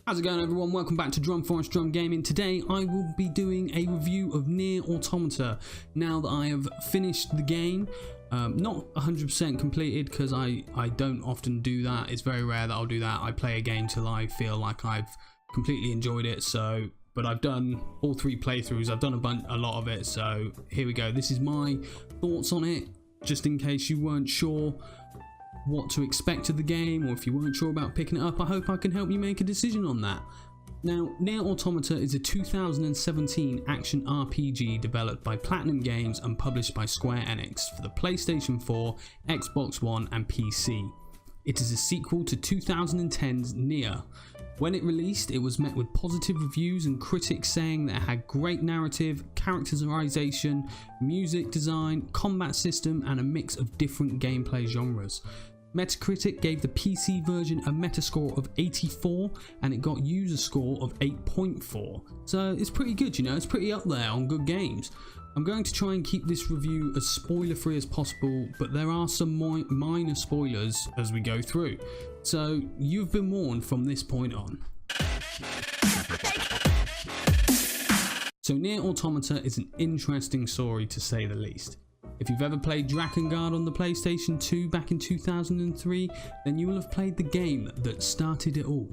How's it going, everyone? Welcome back to DrumForestDrum Gaming. Today I will be doing a review of NieR Automata now that I have finished the game. Not 100% completed because I don't often do that. It's very rare that I'll do that. I play a game till I feel like I've completely enjoyed it. But I've done all 3 playthroughs. I've done a lot of it. So here we go. This is my thoughts on it, just in case you weren't sure what to expect of the game, or if you weren't sure about picking it up. I hope I can help you make a decision on that. Now, NieR Automata is a 2017 action RPG developed by Platinum Games and published by Square Enix for the PlayStation 4, Xbox One and PC. It is a sequel to 2010's NieR. When it released, it was met with positive reviews and critics saying that it had great narrative, characterization, music design, combat system and a mix of different gameplay genres. Metacritic gave the PC version a Metascore of 84 and it got user score of 8.4. So it's pretty good, you know, it's pretty up there on good games. I'm going to try and keep this review as spoiler free as possible, but there are some minor spoilers as we go through. So you've been warned from this point on. So NieR Automata is an interesting story to say the least. If you've ever played Drakengard on the PlayStation 2 back in 2003, then you will have played the game that started it all.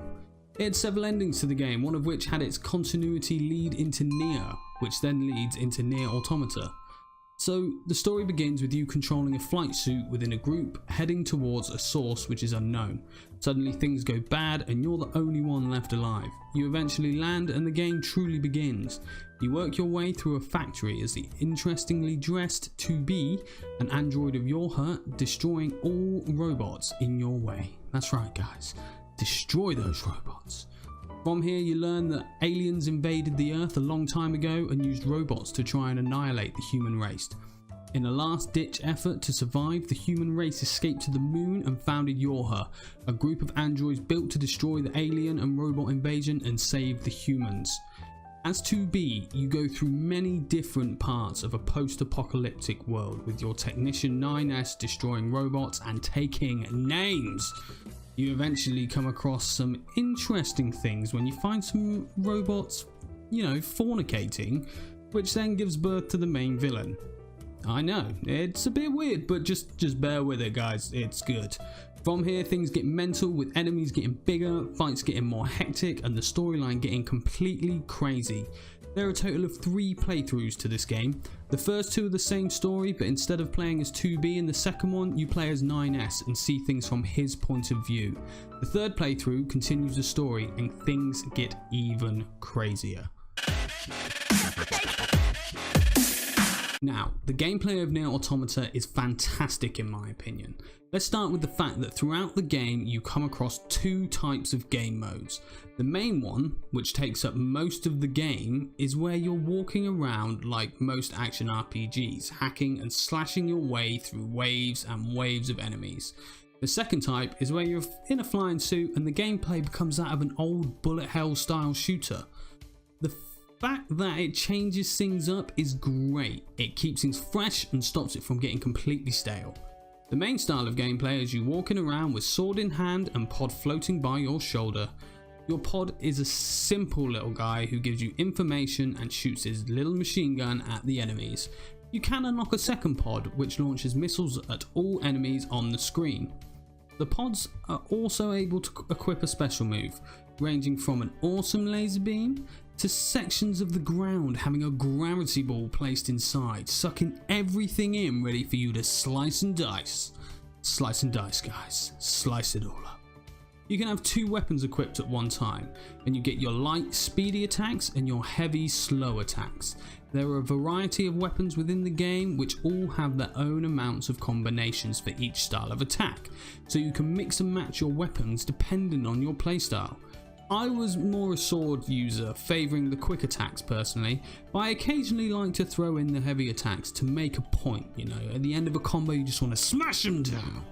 It had several endings to the game, one of which had its continuity lead into NieR, which then leads into NieR Automata. So the story begins with you controlling a flight suit within a group heading towards a source which is unknown. Suddenly things go bad and you're the only one left alive. You eventually land and the game truly begins. You work your way through a factory as the interestingly dressed 2B, an android of your hurt, destroying all robots in your way. That's right guys, destroy those robots. From here you learn that aliens invaded the Earth a long time ago and used robots to try and annihilate the human race. In a last ditch effort to survive, the human race escaped to the moon and founded YoRHa, a group of androids built to destroy the alien and robot invasion and save the humans. As 2B, you go through many different parts of a post-apocalyptic world with your technician 9S destroying robots and taking names. You eventually come across some interesting things when you find some robots, you know, fornicating, which then gives birth to the main villain. I know, it's a bit weird, but just bear with it guys, it's good. From here things get mental, with enemies getting bigger, fights getting more hectic and the storyline getting completely crazy. There are a total of 3 playthroughs to this game. The first 2 are the same story, but instead of playing as 2B in the second one, you play as 9S and see things from his point of view. The third playthrough continues the story and things get even crazier. Now, the gameplay of NieR Automata is fantastic in my opinion. Let's start with the fact that throughout the game you come across 2 types of game modes. The main one, which takes up most of the game, is where you're walking around like most action RPGs, hacking and slashing your way through waves and waves of enemies. The second type is where you're in a flying suit and the gameplay becomes that of an old bullet hell style shooter. The fact that it changes things up is great. It keeps things fresh and stops it from getting completely stale. The main style of gameplay is you walking around with sword in hand and pod floating by your shoulder. Your pod is a simple little guy who gives you information and shoots his little machine gun at the enemies. You can unlock a second pod which launches missiles at all enemies on the screen. The pods are also able to equip a special move, ranging from an awesome laser beam to sections of the ground having a gravity ball placed inside, sucking everything in, ready for you to slice and dice. Slice and dice guys, slice it all up. You can have 2 weapons equipped at one time, and you get your light speedy attacks and your heavy slow attacks. There are a variety of weapons within the game which all have their own amounts of combinations for each style of attack, so you can mix and match your weapons depending on your playstyle. I was more a sword user, favouring the quick attacks personally, but I occasionally like to throw in the heavy attacks to make a point, you know, at the end of a combo you just want to smash them down.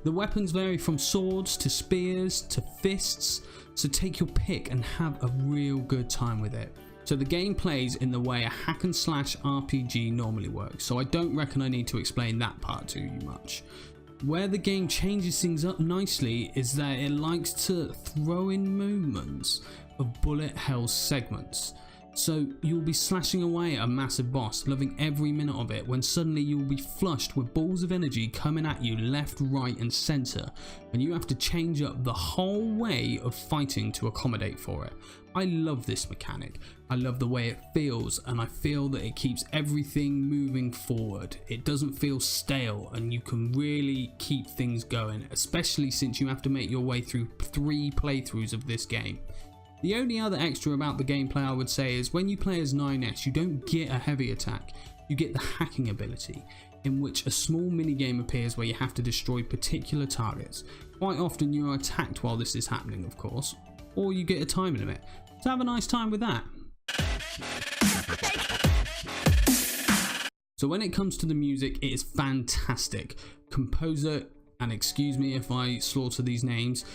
The weapons vary from swords to spears to fists, so take your pick and have a real good time with it. So the game plays in the way a hack and slash RPG normally works, so I don't reckon I need to explain that part to you much. Where the game changes things up nicely is that it likes to throw in movements of bullet hell segments. So you'll be slashing away at a massive boss, loving every minute of it, when suddenly you'll be flushed with balls of energy coming at you left, right and centre, and you have to change up the whole way of fighting to accommodate for it. I love this mechanic, I love the way it feels, and I feel that it keeps everything moving forward. It doesn't feel stale and you can really keep things going, especially since you have to make your way through 3 playthroughs of this game. The only other extra about the gameplay I would say is when you play as NieR, you don't get a heavy attack, you get the hacking ability, in which a small minigame appears where you have to destroy particular targets. Quite often you are attacked while this is happening, of course, or you get a time limit. So have a nice time with that. So when it comes to the music, it is fantastic. Composer, and excuse me if I slaughter these names,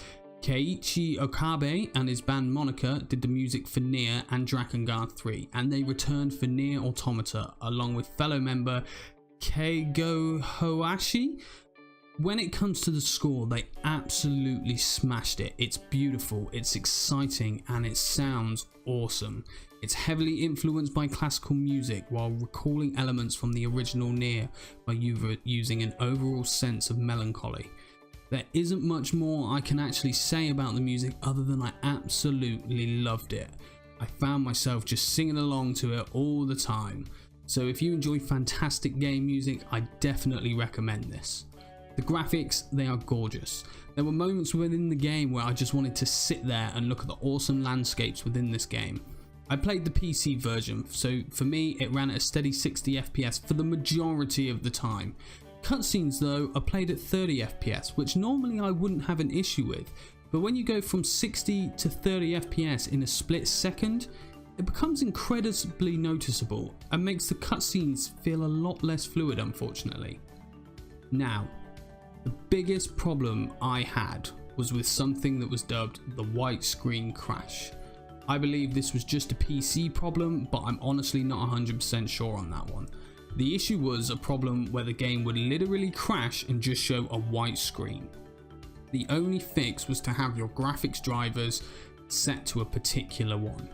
Keiichi Okabe and his band Monica did the music for NieR and Drakengard 3, and they returned for NieR Automata along with fellow member Keigo Hoashi. When it comes to the score, they absolutely smashed it. It's beautiful, it's exciting, and it sounds awesome. It's heavily influenced by classical music while recalling elements from the original NieR by using an overall sense of melancholy. There isn't much more I can actually say about the music other than I absolutely loved it. I found myself just singing along to it all the time. So if you enjoy fantastic game music, I definitely recommend this. The graphics, they are gorgeous. There were moments within the game where I just wanted to sit there and look at the awesome landscapes within this game. I played the PC version, so for me it ran at a steady 60 FPS for the majority of the time. Cutscenes though are played at 30 FPS, which normally I wouldn't have an issue with, but when you go from 60 to 30 FPS in a split second, it becomes incredibly noticeable and makes the cutscenes feel a lot less fluid, unfortunately. Now, the biggest problem I had was with something that was dubbed the white screen crash. I believe this was just a PC problem, but I'm honestly not 100% sure on that one. The issue was a problem where the game would literally crash and just show a white screen. The only fix was to have your graphics drivers set to a particular one.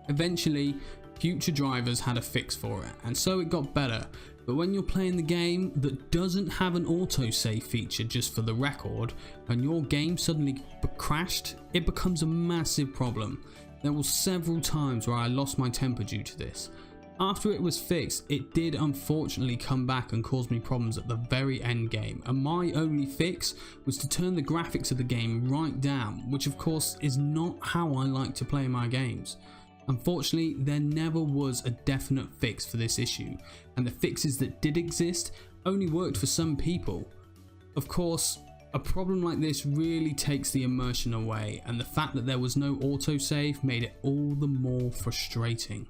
Eventually, future drivers had a fix for it, and so it got better, but when you're playing the game that doesn't have an autosave feature just for the record, and your game suddenly crashed, it becomes a massive problem. There were several times where I lost my temper due to this. After it was fixed, it did unfortunately come back and cause me problems at the very end game, and my only fix was to turn the graphics of the game right down, which of course is not how I like to play my games. Unfortunately, there never was a definite fix for this issue, and the fixes that did exist only worked for some people. Of course, a problem like this really takes the immersion away, and the fact that there was no autosave made it all the more frustrating.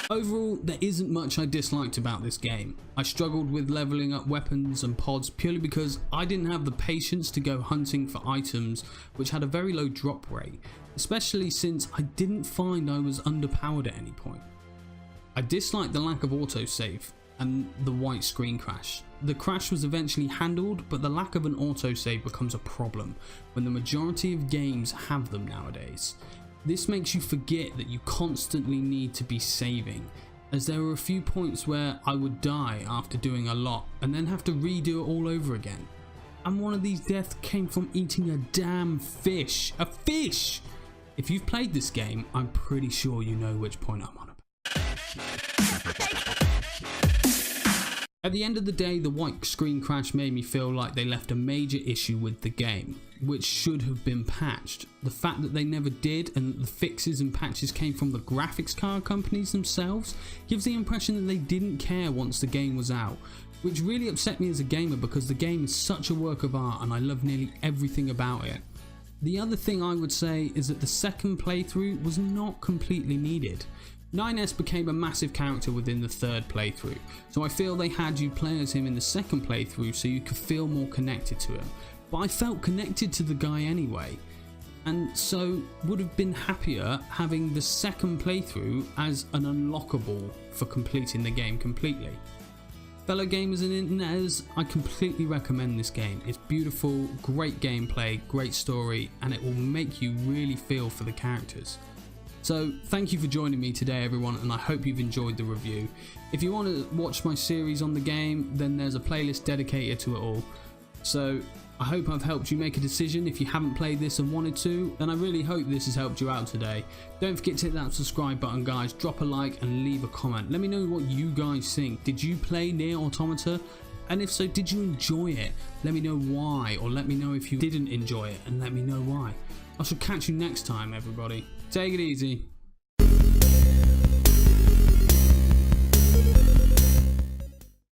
Overall, there isn't much I disliked about this game. I struggled with leveling up weapons and pods purely because I didn't have the patience to go hunting for items which had a very low drop rate, especially since I didn't find I was underpowered at any point. I disliked the lack of autosave and the white screen crash. The crash was eventually handled, but the lack of an autosave becomes a problem when the majority of games have them nowadays. This makes you forget that you constantly need to be saving, as there were a few points where I would die after doing a lot and then have to redo it all over again. And one of these deaths came from eating a damn fish. A fish! If you've played this game, I'm pretty sure you know which point I'm on about. At the end of the day, the white screen crash made me feel like they left a major issue with the game, which should have been patched. The fact that they never did and that the fixes and patches came from the graphics card companies themselves gives the impression that they didn't care once the game was out, which really upset me as a gamer because the game is such a work of art and I love nearly everything about it. The other thing I would say is that the second playthrough was not completely needed. 9S became a massive character within the third playthrough, so I feel they had you play as him in the second playthrough so you could feel more connected to him. But I felt connected to the guy anyway, and so would have been happier having the second playthrough as an unlockable for completing the game completely. Fellow gamers and interneters, I completely recommend this game. It's beautiful, great gameplay, great story, and it will make you really feel for the characters. So thank you for joining me today everyone, and I hope you've enjoyed the review. If you want to watch my series on the game, then there's a playlist dedicated to it all. So I hope I've helped you make a decision. If you haven't played this and wanted to, then I really hope this has helped you out today. Don't forget to hit that subscribe button guys, drop a like and leave a comment. Let me know what you guys think. Did you play NieR Automata? And if so, did you enjoy it? Let me know why, or let me know if you didn't enjoy it and let me know why. I shall catch you next time everybody. Take it easy.